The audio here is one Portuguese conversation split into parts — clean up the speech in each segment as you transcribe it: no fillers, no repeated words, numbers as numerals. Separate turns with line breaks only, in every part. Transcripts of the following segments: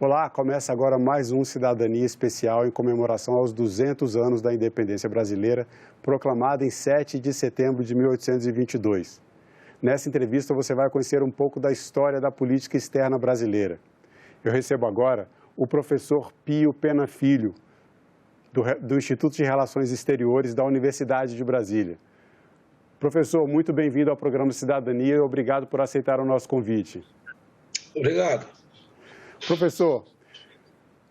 Olá, começa agora mais um Cidadania Especial em comemoração aos 200 anos da independência brasileira, proclamada em 7 de setembro de 1822. Nessa entrevista você vai conhecer um pouco da história da política externa brasileira. Eu recebo agora o professor Pio Pena Filho, do Instituto de Relações Exteriores da Universidade de Brasília. Professor, muito bem-vindo ao programa Cidadania e obrigado por aceitar o nosso convite.
Obrigado.
Professor,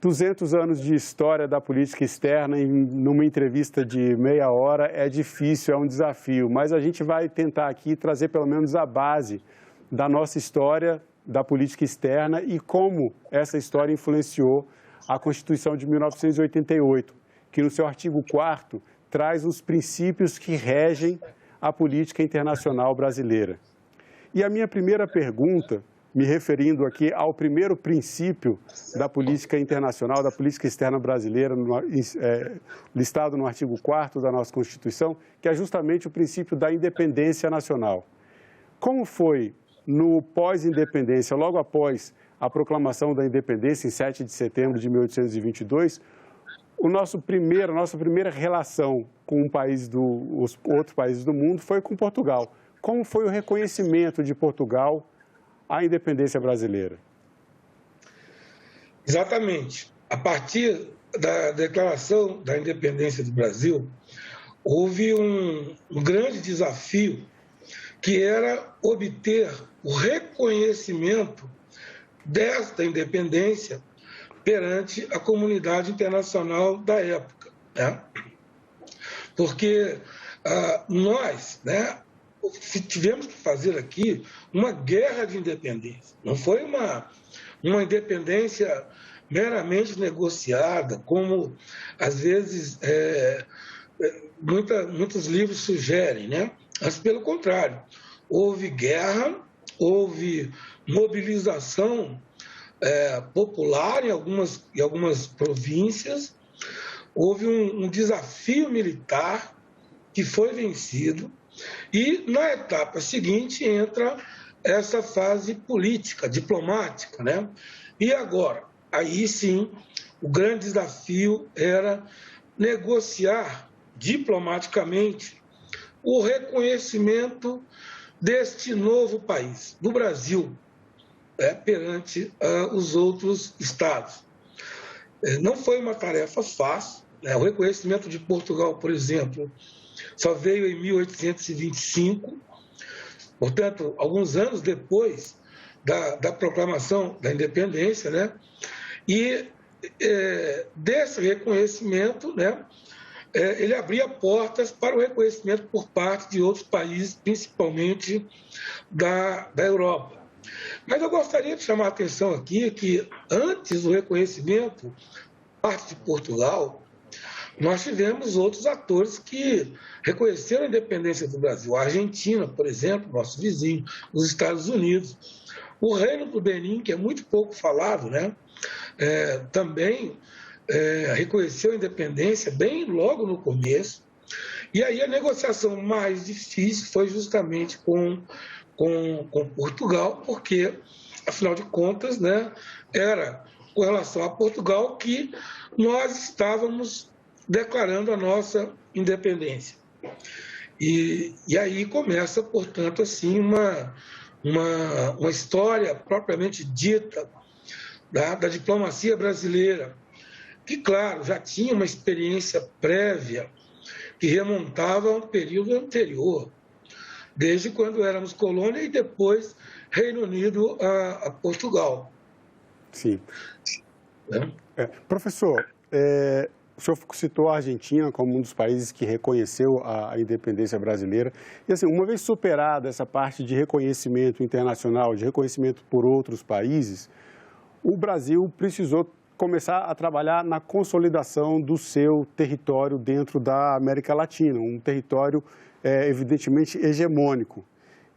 200 anos de história da política externa numa entrevista de meia hora é difícil, é um desafio, mas a gente vai tentar aqui trazer pelo menos a base da nossa história da política externa e como essa história influenciou a Constituição de 1988, que no seu artigo 4º traz os princípios que regem a política internacional brasileira. E a minha primeira pergunta, me referindo aqui ao primeiro princípio da política internacional, da política externa brasileira, listado no artigo 4º da nossa Constituição, que é justamente o princípio da independência nacional. Como foi no pós-independência, logo após a proclamação da independência, em 7 de setembro de 1822, a nossa primeira relação com os outros países do mundo foi com Portugal. Como foi o reconhecimento de Portugal à independência brasileira?
Exatamente. A partir da declaração da independência do Brasil, houve um grande desafio, que era obter o reconhecimento desta independência perante a comunidade internacional da época, né? Porque nós, né, tivemos que fazer aqui uma guerra de independência. Não foi uma independência meramente negociada, como às vezes muitos livros sugerem, né? Mas, pelo contrário, houve guerra, houve mobilização popular em algumas províncias, houve um desafio militar que foi vencido, e na etapa seguinte entra essa fase política, diplomática, né? E agora, aí sim, o grande desafio era negociar diplomaticamente o reconhecimento deste novo país, do Brasil, perante os outros estados. Não foi uma tarefa fácil, né? O reconhecimento de Portugal, por exemplo, só veio em 1825, portanto, alguns anos depois da proclamação da independência, né? E desse reconhecimento, né, ele abria portas para o reconhecimento por parte de outros países, principalmente da Europa. Mas eu gostaria de chamar a atenção aqui que, antes do reconhecimento por parte de Portugal, nós tivemos outros atores que reconheceram a independência do Brasil. A Argentina, por exemplo, nosso vizinho, os Estados Unidos. O Reino do Benin, que é muito pouco falado, né? Também reconheceu a independência bem logo no começo. E aí a negociação mais difícil foi justamente com Portugal, porque, afinal de contas, né, era com relação a Portugal que nós estávamos declarando a nossa independência. E aí começa, portanto, assim, uma história propriamente dita da diplomacia brasileira, que, claro, já tinha uma experiência prévia que remontava a um período anterior, desde quando éramos colônia e depois Reino Unido a Portugal.
Sim. Professor, o senhor citou a Argentina como um dos países que reconheceu a independência brasileira. E, assim, uma vez superada essa parte de reconhecimento internacional, de reconhecimento por outros países, o Brasil precisou começar a trabalhar na consolidação do seu território dentro da América Latina, um território evidentemente hegemônico.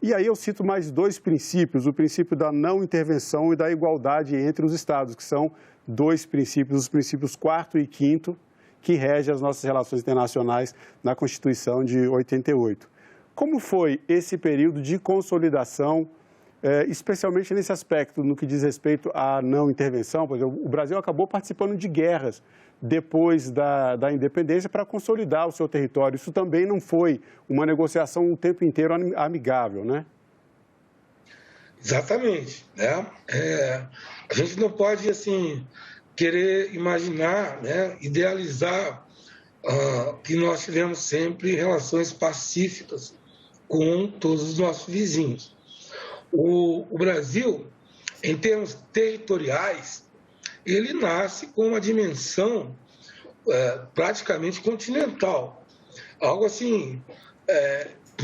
E aí eu cito mais dois princípios, o princípio da não intervenção e da igualdade entre os estados, que são dois princípios, os princípios 4º e 5º, que regem as nossas relações internacionais na Constituição de 88. Como foi esse período de consolidação especialmente nesse aspecto, no que diz respeito à não intervenção. Por exemplo, o Brasil acabou participando de guerras depois da independência para consolidar o seu território. Isso também não foi uma negociação o tempo inteiro amigável, né?
Exatamente, né? A gente não pode, assim, querer imaginar, né, idealizar que nós tivemos sempre relações pacíficas com todos os nossos vizinhos. O Brasil, em termos territoriais, ele nasce com uma dimensão praticamente continental, algo assim,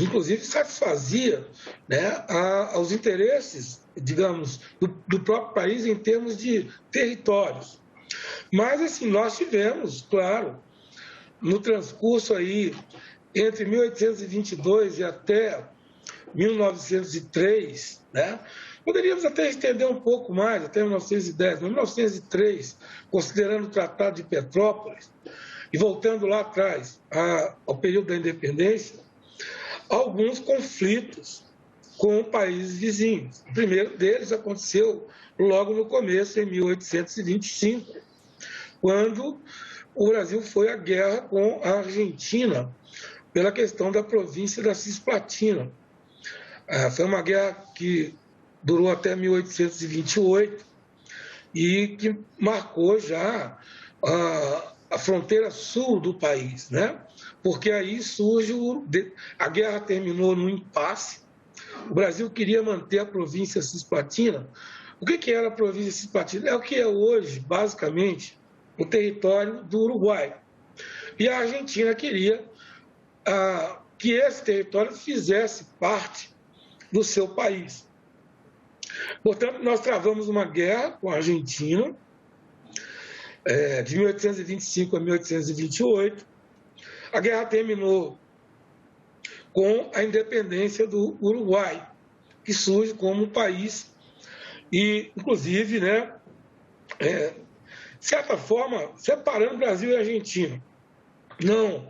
inclusive satisfazia, né, aos interesses, digamos, do próprio país em termos de territórios. Mas, assim, nós tivemos, claro, no transcurso aí, entre 1822 e até 1903, né? Poderíamos até estender um pouco mais, até 1910, mas 1903, considerando o Tratado de Petrópolis, e voltando lá atrás, ao período da independência, alguns conflitos com países vizinhos. O primeiro deles aconteceu logo no começo, em 1825, quando o Brasil foi à guerra com a Argentina pela questão da província da Cisplatina. Foi uma guerra que durou até 1828 e que marcou já a fronteira sul do país, né? Porque aí surge a guerra terminou num impasse. O Brasil queria manter a província cisplatina. O que era a província cisplatina? É o que é hoje, basicamente, o território do Uruguai. E a Argentina queria que esse território fizesse parte do seu país. Portanto, nós travamos uma guerra com a Argentina, de 1825 a 1828. A guerra terminou com a independência do Uruguai, que surge como um país e, inclusive, né, de certa forma, separando Brasil e Argentina. Não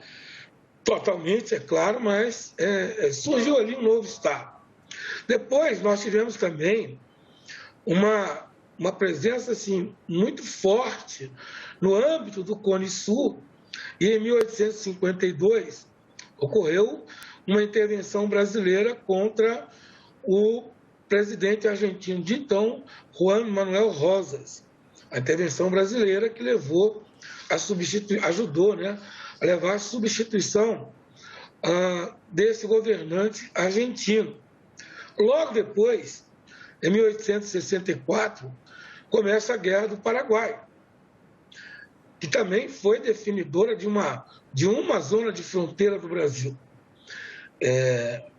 totalmente, é claro, mas surgiu ali um novo Estado. Depois, nós tivemos também uma presença assim, muito forte no âmbito do Cone Sul, e em 1852 ocorreu uma intervenção brasileira contra o presidente argentino de então, Juan Manuel Rosas. A intervenção brasileira que levou ajudou, né, a levar a substituição desse governante argentino. Logo depois, em 1864, começa a Guerra do Paraguai, que também foi definidora de uma zona de fronteira do Brasil.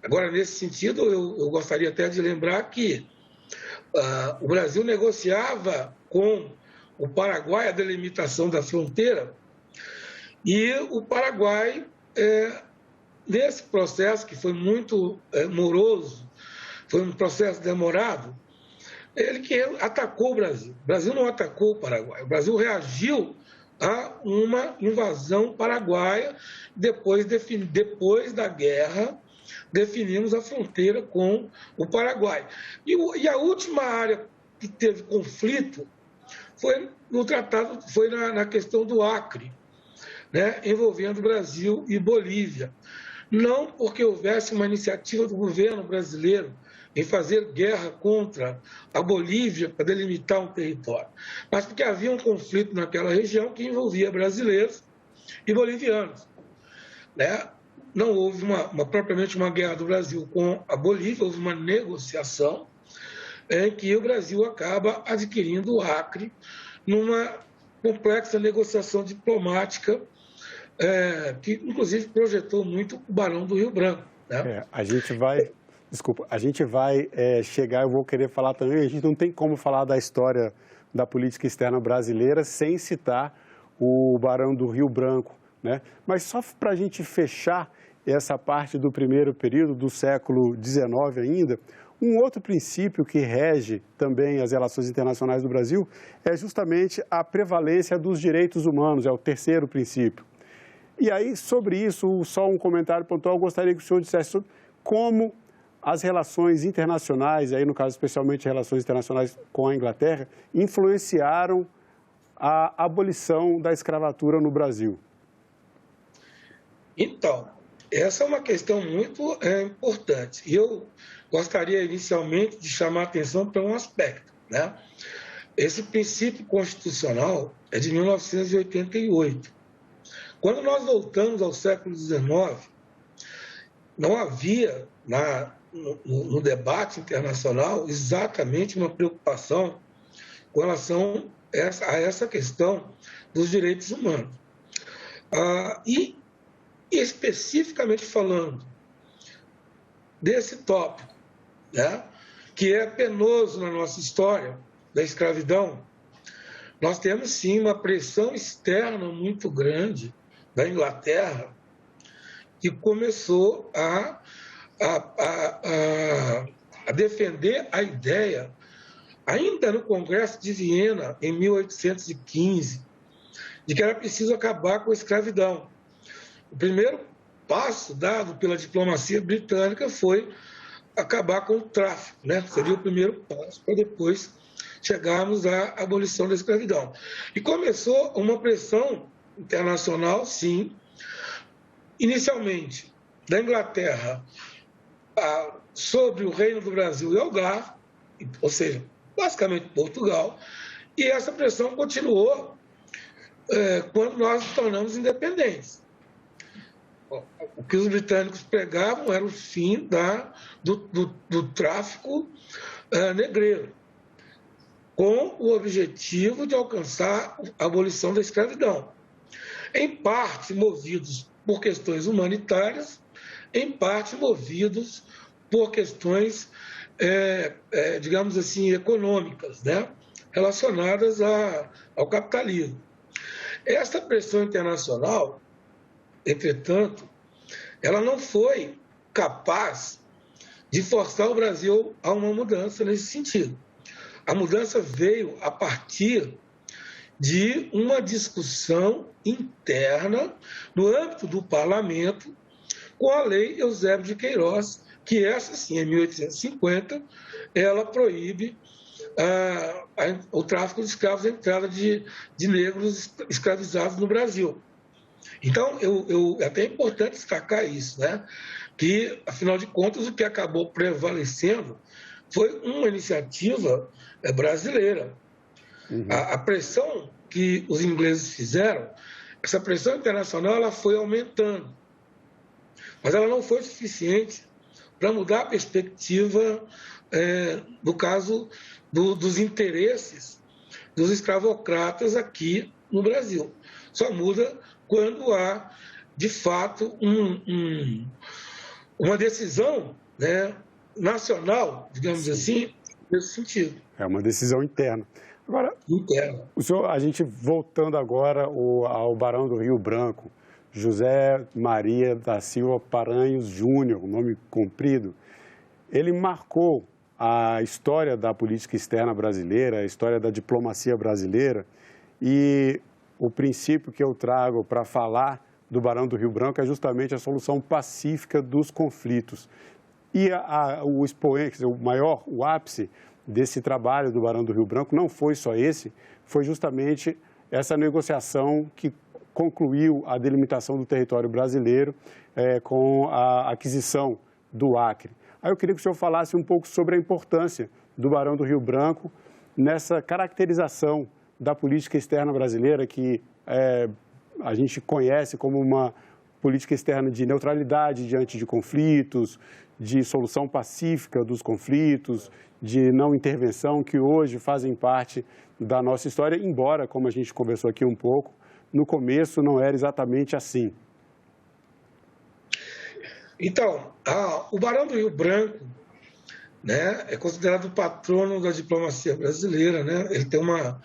Agora, nesse sentido, eu gostaria até de lembrar que o Brasil negociava com o Paraguai a delimitação da fronteira, e o Paraguai, nesse processo que foi muito moroso, foi um processo demorado, ele que atacou o Brasil. O Brasil não atacou o Paraguai. O Brasil reagiu a uma invasão paraguaia. Depois da guerra, definimos a fronteira com o Paraguai. E a última área que teve conflito foi na questão do Acre, né, envolvendo Brasil e Bolívia. Não porque houvesse uma iniciativa do governo brasileiro em fazer guerra contra a Bolívia para delimitar um território, mas porque havia um conflito naquela região que envolvia brasileiros e bolivianos, né? Não houve propriamente uma guerra do Brasil com a Bolívia, houve uma negociação em que o Brasil acaba adquirindo o Acre numa complexa negociação diplomática que, inclusive, projetou muito o Barão do Rio Branco, né?
A gente vai chegar, eu vou querer falar também, a gente não tem como falar da história da política externa brasileira sem citar o Barão do Rio Branco, né? Mas só para a gente fechar essa parte do primeiro período, do século XIX ainda, um outro princípio que rege também as relações internacionais do Brasil é justamente a prevalência dos direitos humanos, é o terceiro princípio. E aí, sobre isso, só um comentário pontual, eu gostaria que o senhor dissesse sobre como as relações internacionais, aí no caso especialmente relações internacionais com a Inglaterra, influenciaram a abolição da escravatura no Brasil?
Então, essa é uma questão muito importante. E eu gostaria inicialmente de chamar a atenção para um aspecto, né? Esse princípio constitucional é de 1988. Quando nós voltamos ao século XIX, não havia no debate internacional exatamente uma preocupação com relação a essa questão dos direitos humanos. E especificamente falando desse tópico, né, que é penoso na nossa história, da escravidão, nós temos sim uma pressão externa muito grande da Inglaterra, que começou a defender a ideia, ainda no Congresso de Viena, em 1815, de que era preciso acabar com a escravidão. O primeiro passo dado pela diplomacia britânica foi acabar com o tráfico, né? Seria o primeiro passo para depois chegarmos à abolição da escravidão. E começou uma pressão internacional, sim, inicialmente da Inglaterra sobre o Reino do Brasil e Algarve, ou seja, basicamente Portugal, e essa pressão continuou quando nós nos tornamos independentes. O que os britânicos pregavam era o fim do tráfico negreiro, com o objetivo de alcançar a abolição da escravidão. Em parte movidos por questões humanitárias, em parte movidos por questões, digamos assim, econômicas, né, relacionadas ao capitalismo. Essa pressão internacional, entretanto, ela não foi capaz de forçar o Brasil a uma mudança nesse sentido. A mudança veio a partir de uma discussão interna no âmbito do parlamento com a lei Eusébio de Queiroz, que essa sim, em 1850, ela proíbe o tráfico de escravos, a entrada de negros escravizados no Brasil. Então, é até importante destacar isso, né? Que, afinal de contas, o que acabou prevalecendo foi uma iniciativa brasileira.
Uhum.
A pressão que os ingleses fizeram, essa pressão internacional, ela foi aumentando, mas ela não foi suficiente para mudar a perspectiva, no caso dos interesses dos escravocratas aqui no Brasil. Só muda quando há, de fato, uma decisão, né, nacional, digamos assim, nesse sentido.
É uma decisão interna. Agora,
interna.
O senhor, a gente voltando agora ao Barão do Rio Branco, José Maria da Silva Paranhos Júnior, um nome comprido, ele marcou a história da política externa brasileira, a história da diplomacia brasileira, e o princípio que eu trago para falar do Barão do Rio Branco é justamente a solução pacífica dos conflitos. E o expoente, o ápice desse trabalho do Barão do Rio Branco não foi só esse, foi justamente essa negociação que concluiu a delimitação do território brasileiro com a aquisição do Acre. Aí eu queria que o senhor falasse um pouco sobre a importância do Barão do Rio Branco nessa caracterização da política externa brasileira que a gente conhece como uma política externa de neutralidade diante de conflitos, de solução pacífica dos conflitos, de não intervenção, que hoje fazem parte da nossa história, embora, como a gente conversou aqui um pouco, no começo não era exatamente assim.
Então, o Barão do Rio Branco, né, é considerado o patrono da diplomacia brasileira, né? Ele tem uma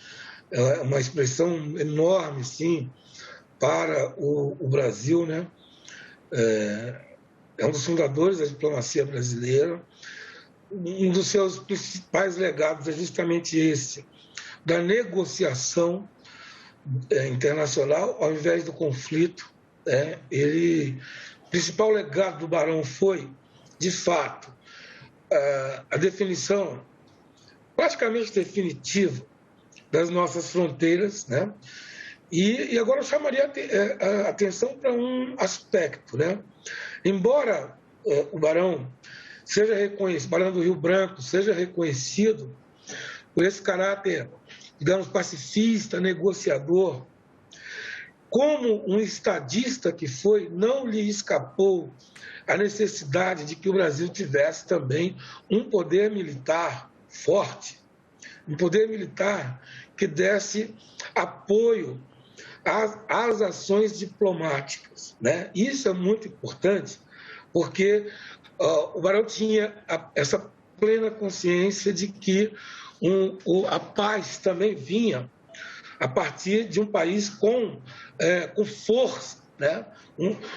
expressão enorme, sim, para o Brasil, né? É um dos fundadores da diplomacia brasileira. Um dos seus principais legados é justamente esse, da negociação internacional ao invés do conflito. O principal legado do Barão foi, de fato, a definição praticamente definitiva das nossas fronteiras, né? E agora eu chamaria a atenção para um aspecto, né? Embora o Barão seja reconhecido, Barão do Rio Branco seja reconhecido por esse caráter, digamos, pacifista, negociador, como um estadista que foi, não lhe escapou a necessidade de que o Brasil tivesse também um poder militar forte, um poder militar que desse apoio às ações diplomáticas, né? Isso é muito importante, porque o Barão tinha essa plena consciência de que a paz também vinha a partir de um país com força, né?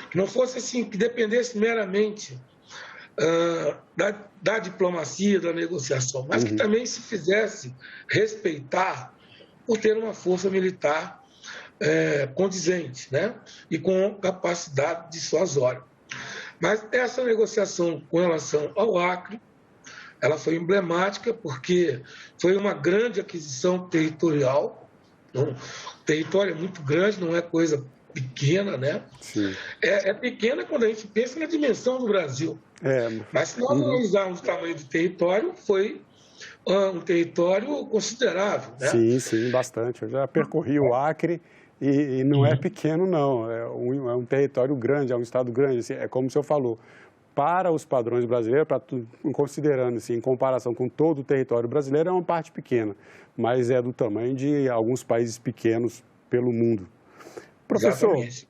Que não fosse assim, que dependesse meramente da diplomacia, da negociação, mas que também se fizesse respeitar por ter uma força militar condizente, né? E com capacidade dissuasória. Mas essa negociação com relação ao Acre, ela foi emblemática porque foi uma grande aquisição territorial. Então, o território é muito grande, não é coisa pequena, né?
Sim.
É pequena quando a gente pensa na dimensão do Brasil. Mas se nós analisarmos o tamanho do território, foi um território considerável, né?
Sim, sim, bastante. Eu já percorri o Acre e não é pequeno, não. É um território grande, é um estado grande. Assim, é como o senhor falou. Para os padrões brasileiros, considerando assim, em comparação com todo o território brasileiro, é uma parte pequena, mas é do tamanho de alguns países pequenos pelo mundo. Professor, exatamente.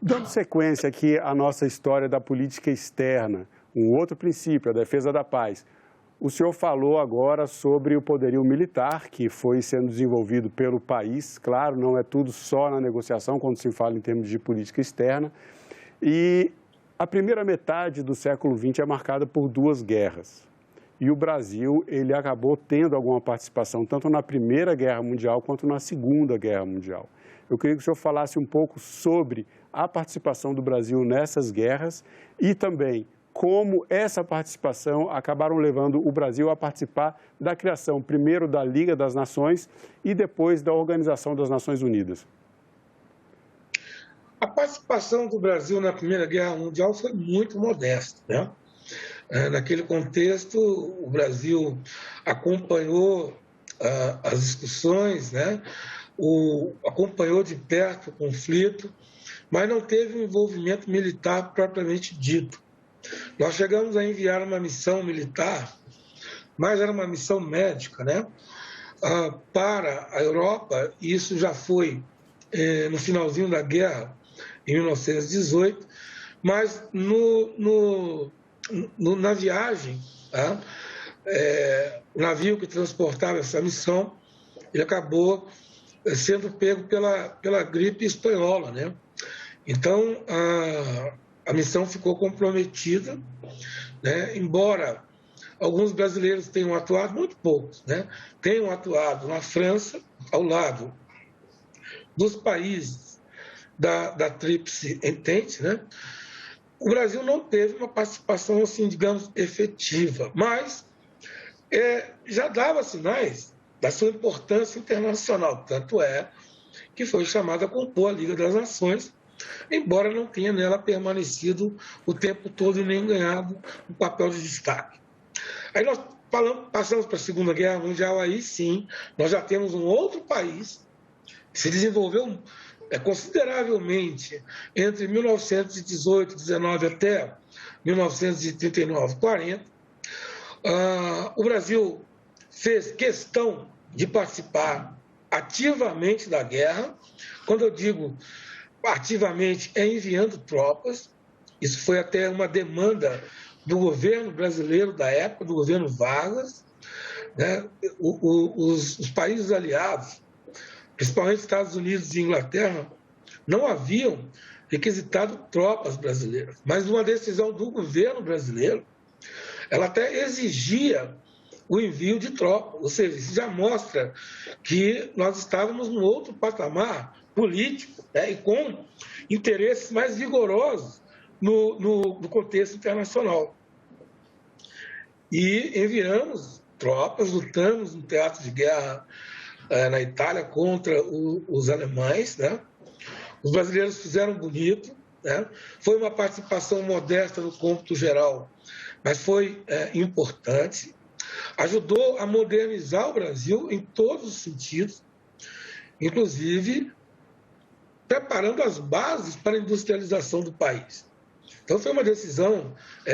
Dando sequência aqui à nossa história da política externa, um outro princípio, a defesa da paz. O senhor falou agora sobre o poderio militar que foi sendo desenvolvido pelo país. Claro, não é tudo só na negociação, quando se fala em termos de política externa. E a primeira metade do século XX é marcada por duas guerras. E o Brasil, ele acabou tendo alguma participação tanto na Primeira Guerra Mundial quanto na Segunda Guerra Mundial. Eu queria que o senhor falasse um pouco sobre a participação do Brasil nessas guerras e também como essa participação acabaram levando o Brasil a participar da criação, primeiro da Liga das Nações e depois da Organização das Nações Unidas.
A participação do Brasil na Primeira Guerra Mundial foi muito modesta, né? Naquele contexto, o Brasil acompanhou as discussões, né? Acompanhou de perto o conflito, mas não teve um envolvimento militar propriamente dito. Nós chegamos a enviar uma missão militar, mas era uma missão médica, né? Para a Europa, e isso já foi no finalzinho da guerra, em 1918, mas na viagem, tá? O navio que transportava essa missão, ele acabou sendo pego pela gripe espanhola, né? Então, a missão ficou comprometida, né? Embora alguns brasileiros tenham atuado, muito poucos, né? Tenham atuado na França, ao lado dos países da Tríplice Entente, né? O Brasil não teve uma participação, assim, digamos, efetiva, mas já dava sinais da sua importância internacional, tanto é que foi chamada a compor a Liga das Nações, embora não tenha nela permanecido o tempo todo e nem ganhado um papel de destaque. Aí nós passamos para a Segunda Guerra Mundial, aí sim, nós já temos um outro país que se desenvolveu consideravelmente entre 1918, 19 até 1939, 40. O Brasil fez questão de participar ativamente da guerra. Quando eu digo ativamente, é enviando tropas. Isso foi até uma demanda do governo brasileiro da época, do governo Vargas, né? Os países aliados, principalmente Estados Unidos e Inglaterra, não haviam requisitado tropas brasileiras, mas uma decisão do governo brasileiro, ela até exigia o envio de tropas, ou seja, isso já mostra que nós estávamos num outro patamar político, né, e com interesses mais vigorosos no contexto internacional. e enviamos tropas, lutamos no teatro de guerra na Itália contra os alemães, né? Os brasileiros fizeram bonito, né? Foi uma participação modesta no cômputo geral, mas foi importante. Ajudou a modernizar o Brasil em todos os sentidos, inclusive preparando as bases para a industrialização do país. Então, foi uma decisão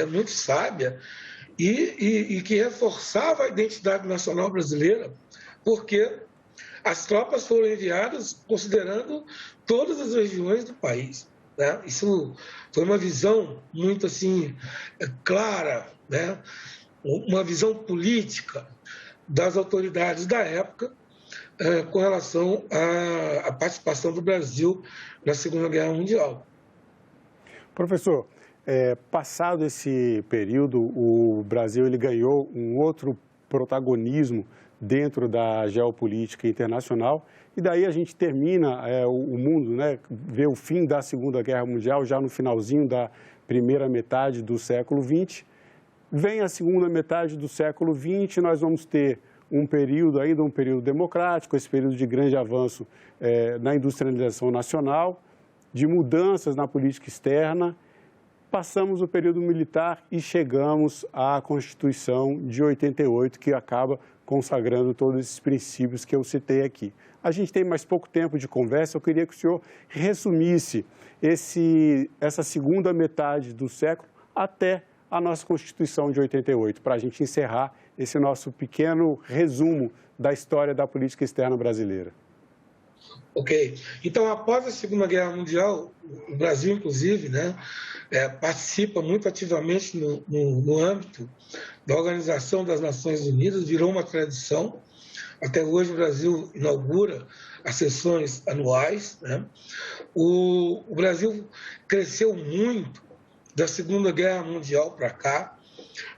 muito sábia e que reforçava a identidade nacional brasileira, porque as tropas foram enviadas considerando todas as regiões do país, né? Isso foi uma visão muito assim clara, né? Uma visão política das autoridades da época com relação à participação do Brasil na Segunda Guerra Mundial.
Professor, passado esse período, o Brasil ele ganhou um outro protagonismo dentro da geopolítica internacional, e daí a gente termina o mundo, né, vê o fim da Segunda Guerra Mundial já no finalzinho da primeira metade do século XX. Vem a segunda metade do século XX, nós vamos ter um período democrático, esse período de grande avanço na industrialização nacional, de mudanças na política externa. Passamos o período militar e chegamos à Constituição de 88, que acaba consagrando todos esses princípios que eu citei aqui. A gente tem mais pouco tempo de conversa, eu queria que o senhor resumisse essa segunda metade do século até a nossa Constituição de 88, para a gente encerrar esse nosso pequeno resumo da história da política externa brasileira.
Ok. Então, após a Segunda Guerra Mundial, o Brasil, inclusive, né, participa muito ativamente no âmbito da Organização das Nações Unidas, virou uma tradição. Até hoje, o Brasil inaugura as sessões anuais, né? O Brasil cresceu muito da Segunda Guerra Mundial para cá.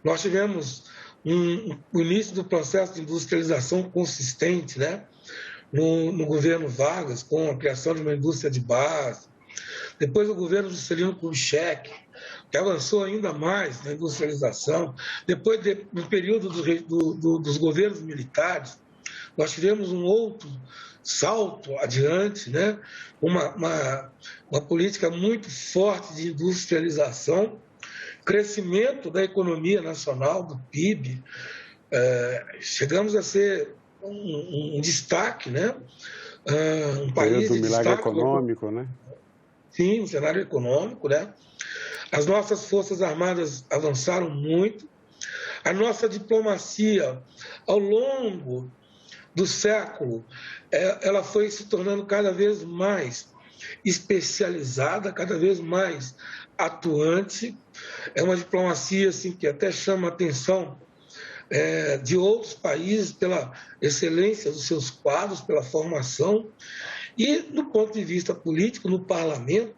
Nós tivemos o início do processo de industrialização consistente, né? No governo Vargas, com a criação de uma indústria de base. Depois o governo Juscelino Kubitschek, que avançou ainda mais na industrialização. Depois, no período dos governos militares, nós tivemos um outro salto adiante, né? uma política muito forte de industrialização, crescimento da economia nacional, do PIB. Chegamos a ser um destaque, né? Um país de
milagre
destaque
econômico, né?
Sim, um cenário econômico, né? As nossas forças armadas avançaram muito. A nossa diplomacia, ao longo do século, ela foi se tornando cada vez mais especializada, cada vez mais atuante. É uma diplomacia assim, que até chama a atenção de outros países pela excelência dos seus quadros, pela formação. E, do ponto de vista político, no parlamento,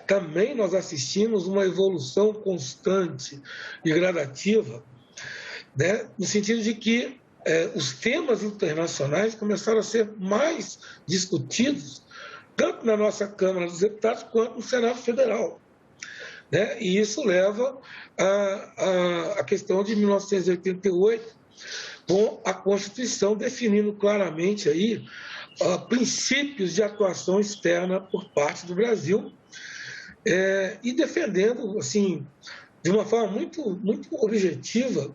também nós assistimos uma evolução constante e gradativa, né, no sentido de que os temas internacionais começaram a ser mais discutidos, tanto na nossa Câmara dos Deputados quanto no Senado Federal. Né? E isso leva à questão de 1988, com a Constituição definindo claramente aí princípios de atuação externa por parte do Brasil e defendendo, assim, de uma forma muito, muito objetiva,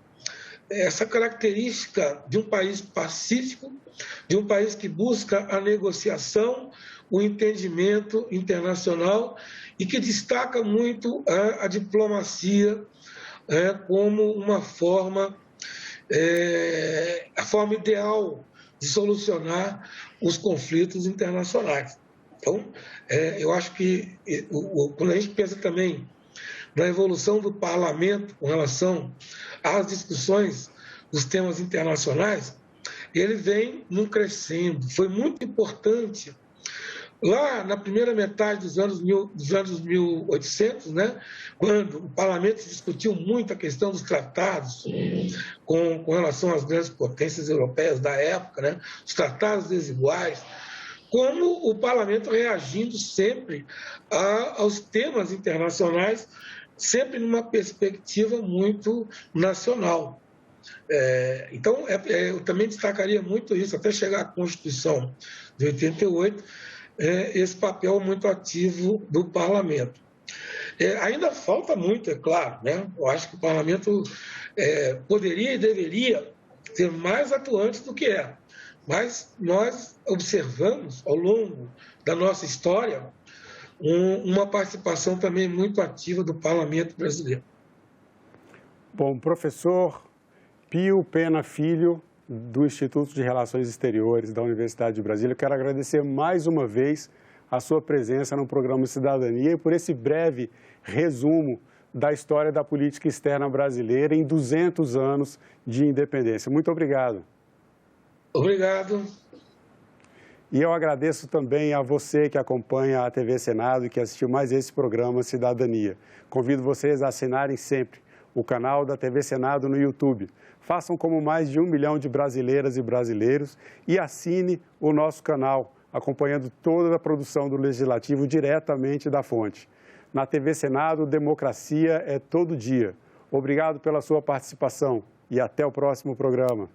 essa característica de um país pacífico, de um país que busca a negociação, o entendimento internacional e que destaca muito a diplomacia como uma forma, a forma ideal de solucionar os conflitos internacionais. Então, eu acho que quando a gente pensa também na evolução do parlamento com relação às discussões dos temas internacionais, ele vem num crescendo. Foi muito importante lá na primeira metade dos anos 1800, né, quando o parlamento discutiu muito a questão dos tratados com relação às grandes potências europeias da época, né, os tratados desiguais, como o parlamento reagindo sempre aos temas internacionais, sempre numa perspectiva muito nacional. Então, eu também destacaria muito isso, até chegar à Constituição de 88, esse papel muito ativo do parlamento. Ainda falta muito, é claro, né? Eu acho que o parlamento poderia e deveria ser mais atuante do que é. Mas nós observamos, ao longo da nossa história, uma participação também muito ativa do parlamento brasileiro.
Bom, professor Pio Pena Filho, do Instituto de Relações Exteriores da Universidade de Brasília, eu quero agradecer mais uma vez a sua presença no programa Cidadania e por esse breve resumo da história da política externa brasileira em 200 anos de independência. Muito obrigado.
Obrigado.
E eu agradeço também a você que acompanha a TV Senado e que assistiu mais esse programa Cidadania. Convido vocês a assinarem sempre o canal da TV Senado no YouTube. Façam como mais de 1 milhão de brasileiras e brasileiros e assine o nosso canal, acompanhando toda a produção do Legislativo diretamente da fonte. Na TV Senado, democracia é todo dia. Obrigado pela sua participação e até o próximo programa.